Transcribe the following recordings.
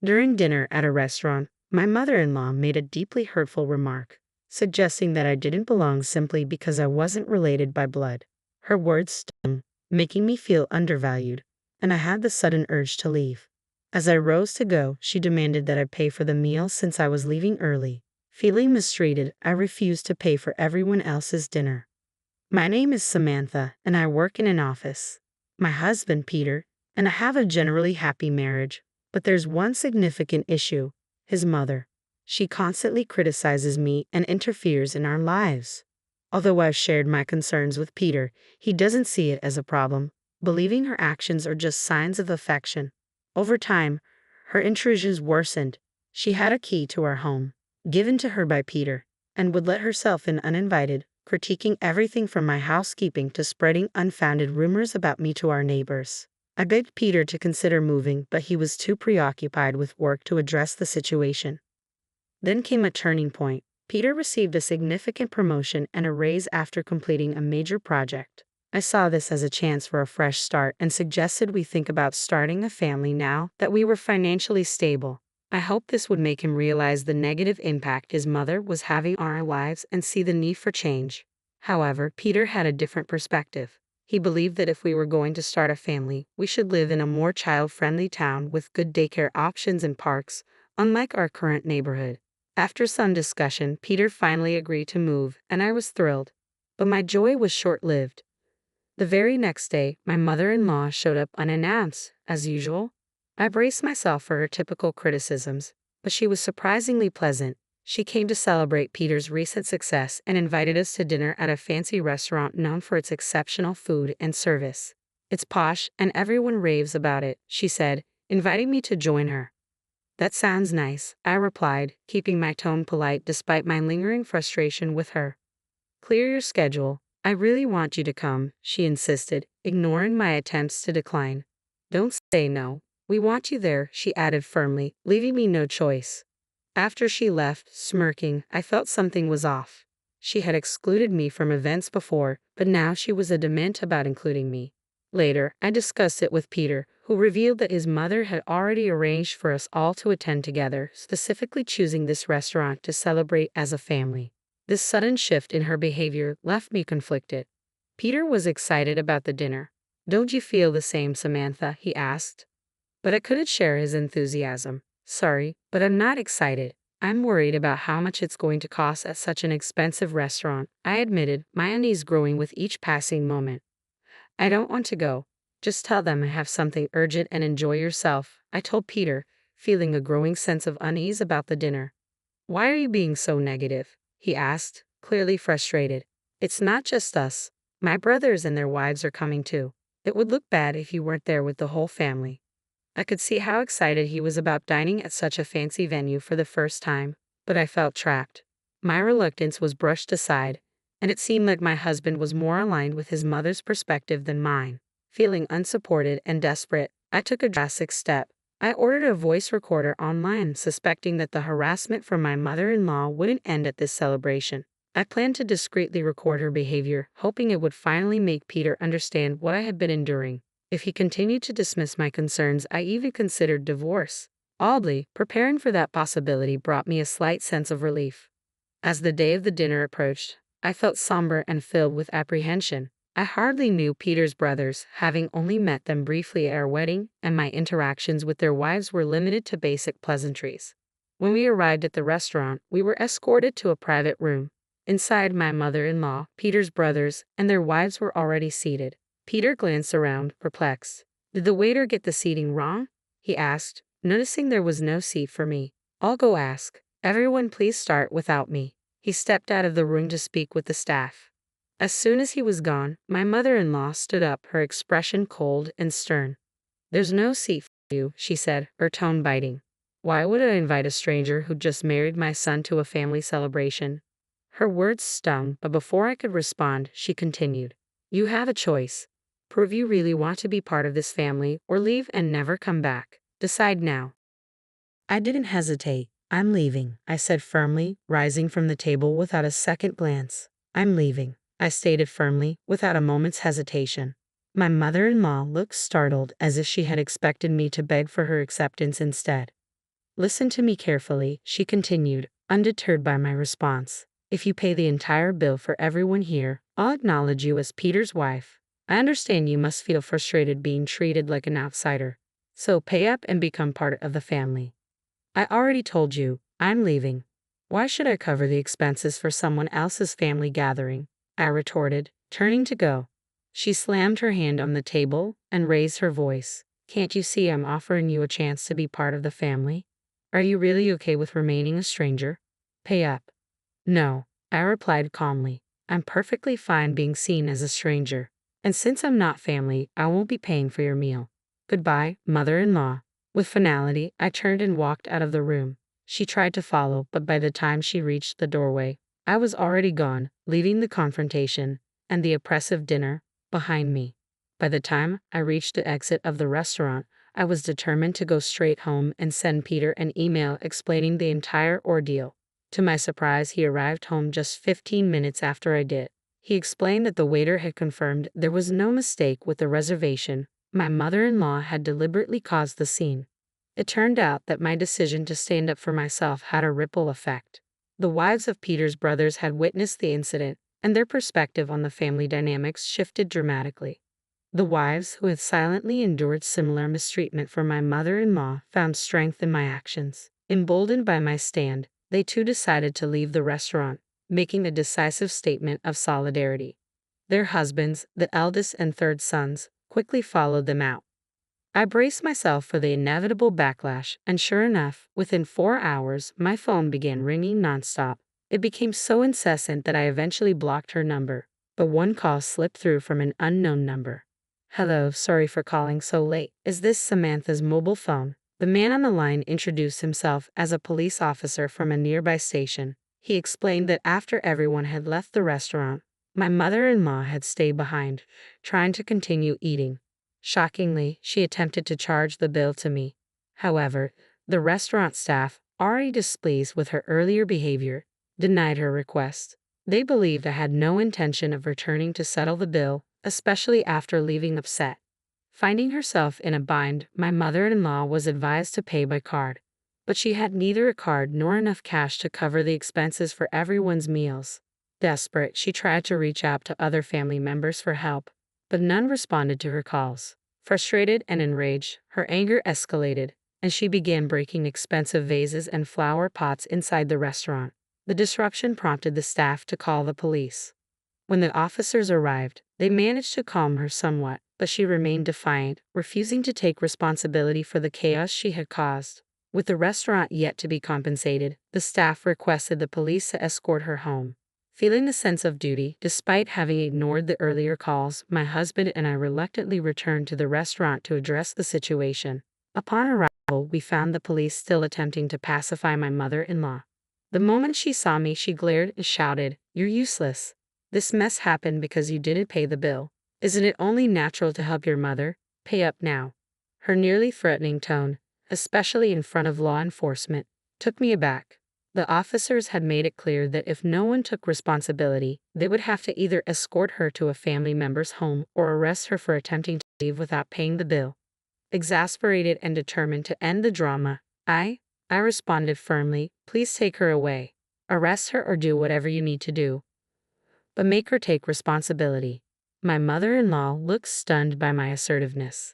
During dinner at a restaurant, my mother-in-law made a deeply hurtful remark, suggesting that I didn't belong simply because I wasn't related by blood. Her words stung, making me feel undervalued, and I had the sudden urge to leave. As I rose to go, she demanded that I pay for the meal since I was leaving early. Feeling mistreated, I refused to pay for everyone else's dinner. My name is Samantha, and I work in an office. My husband, Peter, and I have a generally happy marriage, but there's one significant issue: his mother. She constantly criticizes me and interferes in our lives. Although I've shared my concerns with Peter, he doesn't see it as a problem, believing her actions are just signs of affection. Over time, her intrusions worsened. She had a key to our home, given to her by Peter, and would let herself in uninvited, critiquing everything from my housekeeping to spreading unfounded rumors about me to our neighbors. I begged Peter to consider moving, but he was too preoccupied with work to address the situation. Then came a turning point. Peter received a significant promotion and a raise after completing a major project. I saw this as a chance for a fresh start and suggested we think about starting a family now that we were financially stable. I hoped this would make him realize the negative impact his mother was having on our lives and see the need for change. However, Peter had a different perspective. He believed that if we were going to start a family, we should live in a more child-friendly town with good daycare options and parks, unlike our current neighborhood. After some discussion, Peter finally agreed to move, and I was thrilled. But my joy was short-lived. The very next day, my mother-in-law showed up unannounced, as usual. I braced myself for her typical criticisms, but she was surprisingly pleasant. She came to celebrate Peter's recent success and invited us to dinner at a fancy restaurant known for its exceptional food and service. "It's posh, and everyone raves about it," she said, inviting me to join her. "That sounds nice," I replied, keeping my tone polite despite my lingering frustration with her. "Clear your schedule. I really want you to come," she insisted, ignoring my attempts to decline. "Don't say no. We want you there," she added firmly, leaving me no choice. After she left, smirking, I felt something was off. She had excluded me from events before, but now she was adamant about including me. Later, I discussed it with Peter, who revealed that his mother had already arranged for us all to attend together, specifically choosing this restaurant to celebrate as a family. This sudden shift in her behavior left me conflicted. Peter was excited about the dinner. "Don't you feel the same, Samantha?" he asked. But I couldn't share his enthusiasm. "Sorry, but I'm not excited. I'm worried about how much it's going to cost at such an expensive restaurant," I admitted, my unease growing with each passing moment. "I don't want to go. Just tell them I have something urgent and enjoy yourself," I told Peter, feeling a growing sense of unease about the dinner. "Why are you being so negative?" he asked, clearly frustrated. "It's not just us. My brothers and their wives are coming too. It would look bad if you weren't there with the whole family." I could see how excited he was about dining at such a fancy venue for the first time, but I felt trapped. My reluctance was brushed aside, and it seemed like my husband was more aligned with his mother's perspective than mine. Feeling unsupported and desperate, I took a drastic step. I ordered a voice recorder online, suspecting that the harassment from my mother-in-law wouldn't end at this celebration. I planned to discreetly record her behavior, hoping it would finally make Peter understand what I had been enduring. If he continued to dismiss my concerns, I even considered divorce. Oddly, preparing for that possibility brought me a slight sense of relief. As the day of the dinner approached, I felt somber and filled with apprehension. I hardly knew Peter's brothers, having only met them briefly at our wedding, and my interactions with their wives were limited to basic pleasantries. When we arrived at the restaurant, we were escorted to a private room. Inside, my mother-in-law, Peter's brothers, and their wives were already seated. Peter glanced around, perplexed. "Did the waiter get the seating wrong?" he asked, noticing there was no seat for me. "I'll go ask. Everyone please start without me." He stepped out of the room to speak with the staff. As soon as he was gone, my mother-in-law stood up, her expression cold and stern. "There's no seat for you," she said, her tone biting. "Why would I invite a stranger who just married my son to a family celebration?" Her words stung, but before I could respond, she continued. "You have a choice. Prove you really want to be part of this family, or leave and never come back. Decide now." I didn't hesitate. "I'm leaving," I said firmly, rising from the table without a second glance. "I'm leaving," I stated firmly, without a moment's hesitation. My mother-in-law looked startled, as if she had expected me to beg for her acceptance instead. Listen to me carefully, she continued, undeterred by my response. If you pay the entire bill for everyone here, I'll acknowledge you as Peter's wife. I understand you must feel frustrated being treated like an outsider. So pay up and become part of the family. I already told you, I'm leaving. Why should I cover the expenses for someone else's family gathering? I retorted, turning to go. She slammed her hand on the table and raised her voice. Can't you see I'm offering you a chance to be part of the family? Are you really okay with remaining a stranger? Pay up. No, I replied calmly. I'm perfectly fine being seen as a stranger. And since I'm not family, I won't be paying for your meal. Goodbye, mother-in-law. With finality, I turned and walked out of the room. She tried to follow, but by the time she reached the doorway, I was already gone, leaving the confrontation and the oppressive dinner behind me. By the time I reached the exit of the restaurant, I was determined to go straight home and send Peter an email explaining the entire ordeal. To my surprise, he arrived home just 15 minutes after I did. He explained that the waiter had confirmed there was no mistake with the reservation. My mother-in-law had deliberately caused the scene. It turned out that my decision to stand up for myself had a ripple effect. The wives of Peter's brothers had witnessed the incident, and their perspective on the family dynamics shifted dramatically. The wives who had silently endured similar mistreatment from my mother-in-law found strength in my actions. Emboldened by my stand, they too decided to leave the restaurant, making a decisive statement of solidarity. Their husbands, the eldest and third sons, quickly followed them out. I braced myself for the inevitable backlash, and sure enough, within 4 hours, my phone began ringing nonstop. It became so incessant that I eventually blocked her number, but one call slipped through from an unknown number. Hello, sorry for calling so late. Is this Samantha's mobile phone? The man on the line introduced himself as a police officer from a nearby station. He explained that after everyone had left the restaurant, my mother-in-law had stayed behind, trying to continue eating. Shockingly, she attempted to charge the bill to me. However, the restaurant staff, already displeased with her earlier behavior, denied her request. They believed I had no intention of returning to settle the bill, especially after leaving upset. Finding herself in a bind, my mother-in-law was advised to pay by card, but she had neither a card nor enough cash to cover the expenses for everyone's meals. Desperate, she tried to reach out to other family members for help, but none responded to her calls. Frustrated and enraged, her anger escalated, and she began breaking expensive vases and flower pots inside the restaurant. The disruption prompted the staff to call the police. When the officers arrived, they managed to calm her somewhat, but she remained defiant, refusing to take responsibility for the chaos she had caused. With the restaurant yet to be compensated, the staff requested the police to escort her home. Feeling the sense of duty, despite having ignored the earlier calls, my husband and I reluctantly returned to the restaurant to address the situation. Upon arrival, we found the police still attempting to pacify my mother-in-law. The moment she saw me, she glared and shouted, "You're useless. This mess happened because you didn't pay the bill. Isn't it only natural to help your mother? Pay up now." Her nearly threatening tone, especially in front of law enforcement, took me aback. The officers had made it clear that if no one took responsibility, they would have to either escort her to a family member's home or arrest her for attempting to leave without paying the bill. Exasperated and determined to end the drama, I responded firmly, "Please take her away. Arrest her or do whatever you need to do, but make her take responsibility." My mother-in-law looked stunned by my assertiveness.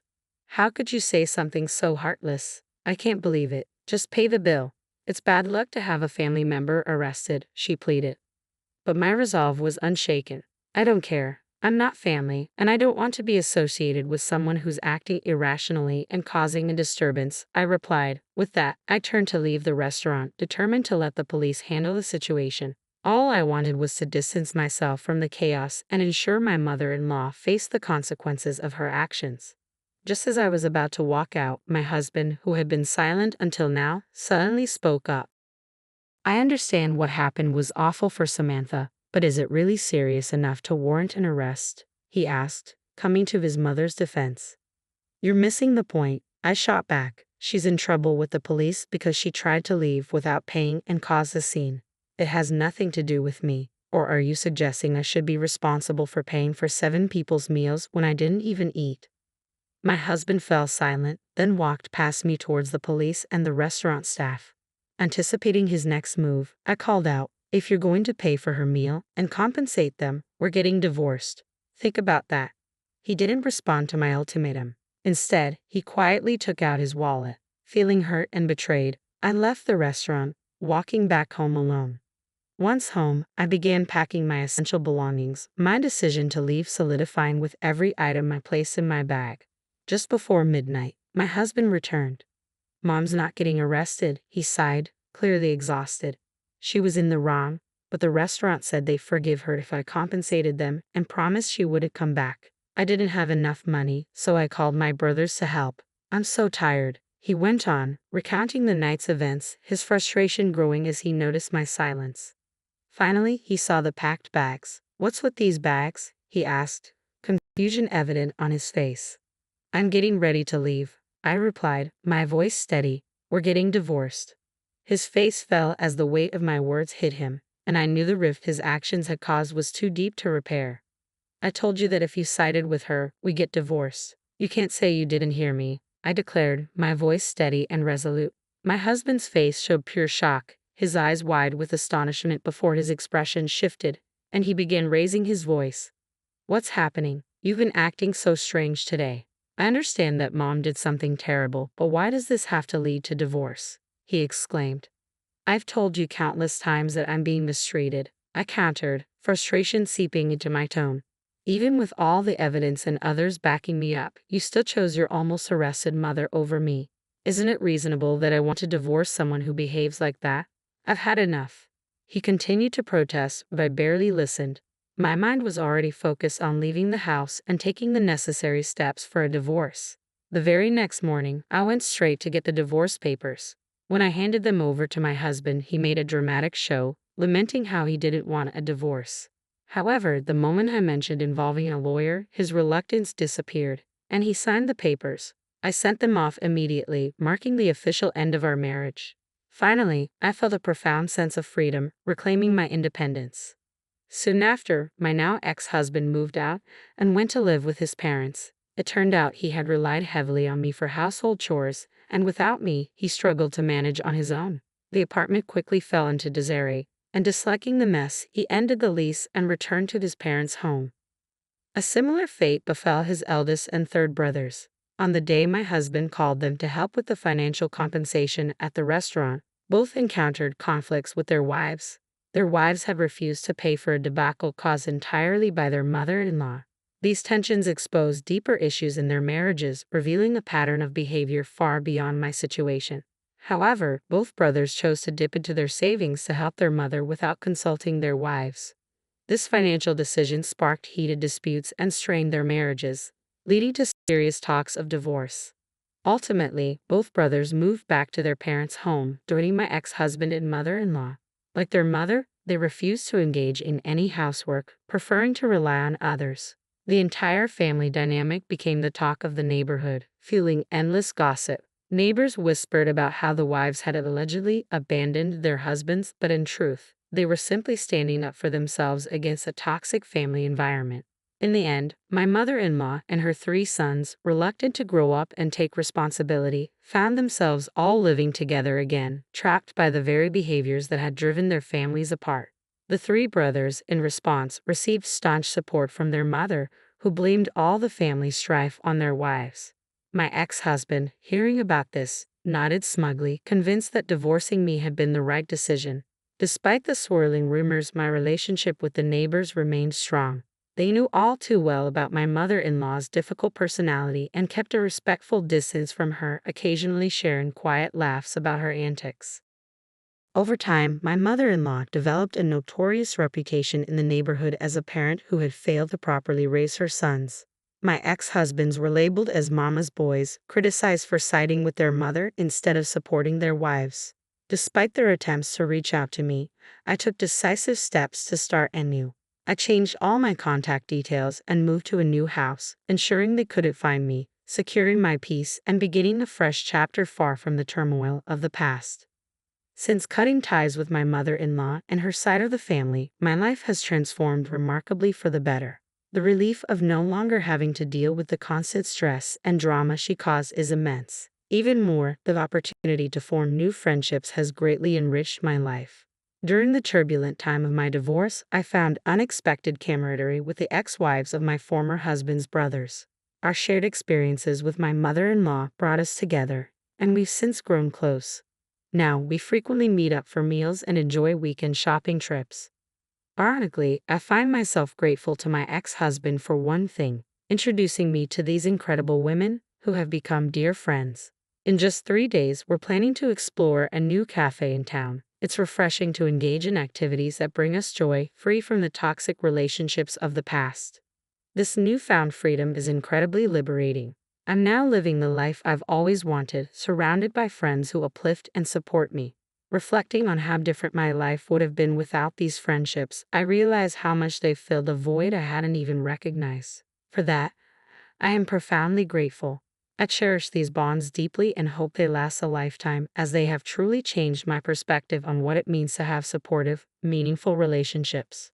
"How could you say something so heartless? I can't believe it. Just pay the bill. It's bad luck to have a family member arrested," she pleaded. But my resolve was unshaken. "I don't care. I'm not family, and I don't want to be associated with someone who's acting irrationally and causing a disturbance," I replied. With that, I turned to leave the restaurant, determined to let the police handle the situation. All I wanted was to distance myself from the chaos and ensure my mother-in-law faced the consequences of her actions. Just as I was about to walk out, my husband, who had been silent until now, suddenly spoke up. "I understand what happened was awful for Samantha, but is it really serious enough to warrant an arrest?" he asked, coming to his mother's defense. "You're missing the point," I shot back. "She's in trouble with the police because she tried to leave without paying and caused a scene. It has nothing to do with me. Or are you suggesting I should be responsible for paying for 7 people's meals when I didn't even eat?" My husband fell silent, then walked past me towards the police and the restaurant staff. Anticipating his next move, I called out, "If you're going to pay for her meal and compensate them, we're getting divorced. Think about that." He didn't respond to my ultimatum. Instead, he quietly took out his wallet. Feeling hurt and betrayed, I left the restaurant, walking back home alone. Once home, I began packing my essential belongings, my decision to leave solidifying with every item I placed in my bag. Just before midnight, my husband returned. "Mom's not getting arrested," he sighed, clearly exhausted. She was in the wrong, but the restaurant said they'd forgive her if I compensated them and promised she wouldn't come back. I didn't have enough money, so I called my brothers to help. "I'm so tired," he went on, recounting the night's events, his frustration growing as he noticed my silence. Finally, he saw the packed bags. "What's with these bags?" he asked, confusion evident on his face. "I'm getting ready to leave," I replied, my voice steady. "We're getting divorced." His face fell as the weight of my words hit him, and I knew the rift his actions had caused was too deep to repair. "I told you that if you sided with her, we get divorced." "You can't say you didn't hear me," I declared, my voice steady and resolute. My husband's face showed pure shock, his eyes wide with astonishment before his expression shifted, and he began raising his voice. "What's happening? You've been acting so strange today. I understand that Mom did something terrible, but why does this have to lead to divorce?" he exclaimed. "I've told you countless times that I'm being mistreated," I countered, frustration seeping into my tone. "Even with all the evidence and others backing me up, you still chose your almost arrested mother over me. Isn't it reasonable that I want to divorce someone who behaves like that? I've had enough." He continued to protest, but I barely listened. My mind was already focused on leaving the house and taking the necessary steps for a divorce. The very next morning, I went straight to get the divorce papers. When I handed them over to my husband, he made a dramatic show, lamenting how he didn't want a divorce. However, the moment I mentioned involving a lawyer, his reluctance disappeared, and he signed the papers. I sent them off immediately, marking the official end of our marriage. Finally, I felt a profound sense of freedom, reclaiming my independence. Soon after, my now ex-husband moved out and went to live with his parents. It turned out he had relied heavily on me for household chores, and without me, he struggled to manage on his own. The apartment quickly fell into disarray, and disliking the mess, he ended the lease and returned to his parents' home. A similar fate befell his eldest and third brothers. On the day my husband called them to help with the financial compensation at the restaurant, both encountered conflicts with their wives. Their wives had refused to pay for a debacle caused entirely by their mother-in-law. These tensions exposed deeper issues in their marriages, revealing a pattern of behavior far beyond my situation. However, both brothers chose to dip into their savings to help their mother without consulting their wives. This financial decision sparked heated disputes and strained their marriages, leading to serious talks of divorce. Ultimately, both brothers moved back to their parents' home, joining my ex-husband and mother-in-law. Like their mother, they refused to engage in any housework, preferring to rely on others. The entire family dynamic became the talk of the neighborhood, fueling endless gossip. Neighbors whispered about how the wives had allegedly abandoned their husbands, but in truth, they were simply standing up for themselves against a toxic family environment. In the end, my mother-in-law and her 3 sons, reluctant to grow up and take responsibility, found themselves all living together again, trapped by the very behaviors that had driven their families apart. The 3 brothers, in response, received staunch support from their mother, who blamed all the family strife on their wives. My ex-husband, hearing about this, nodded smugly, convinced that divorcing me had been the right decision. Despite the swirling rumors, my relationship with the neighbors remained strong. They knew all too well about my mother-in-law's difficult personality and kept a respectful distance from her, occasionally sharing quiet laughs about her antics. Over time, my mother-in-law developed a notorious reputation in the neighborhood as a parent who had failed to properly raise her sons. My ex-husbands were labeled as mama's boys, criticized for siding with their mother instead of supporting their wives. Despite their attempts to reach out to me, I took decisive steps to start anew. I changed all my contact details and moved to a new house, ensuring they couldn't find me, securing my peace and beginning a fresh chapter far from the turmoil of the past. Since cutting ties with my mother-in-law and her side of the family, my life has transformed remarkably for the better. The relief of no longer having to deal with the constant stress and drama she caused is immense. Even more, the opportunity to form new friendships has greatly enriched my life. During the turbulent time of my divorce, I found unexpected camaraderie with the ex-wives of my former husband's brothers. Our shared experiences with my mother-in-law brought us together, and we've since grown close. Now, we frequently meet up for meals and enjoy weekend shopping trips. Ironically, I find myself grateful to my ex-husband for one thing, introducing me to these incredible women who have become dear friends. In just 3 days, we're planning to explore a new cafe in town. It's refreshing to engage in activities that bring us joy, free from the toxic relationships of the past. This newfound freedom is incredibly liberating. I'm now living the life I've always wanted, surrounded by friends who uplift and support me. Reflecting on how different my life would have been without these friendships, I realize how much they've filled a void I hadn't even recognized. For that, I am profoundly grateful. I cherish these bonds deeply and hope they last a lifetime, as they have truly changed my perspective on what it means to have supportive, meaningful relationships.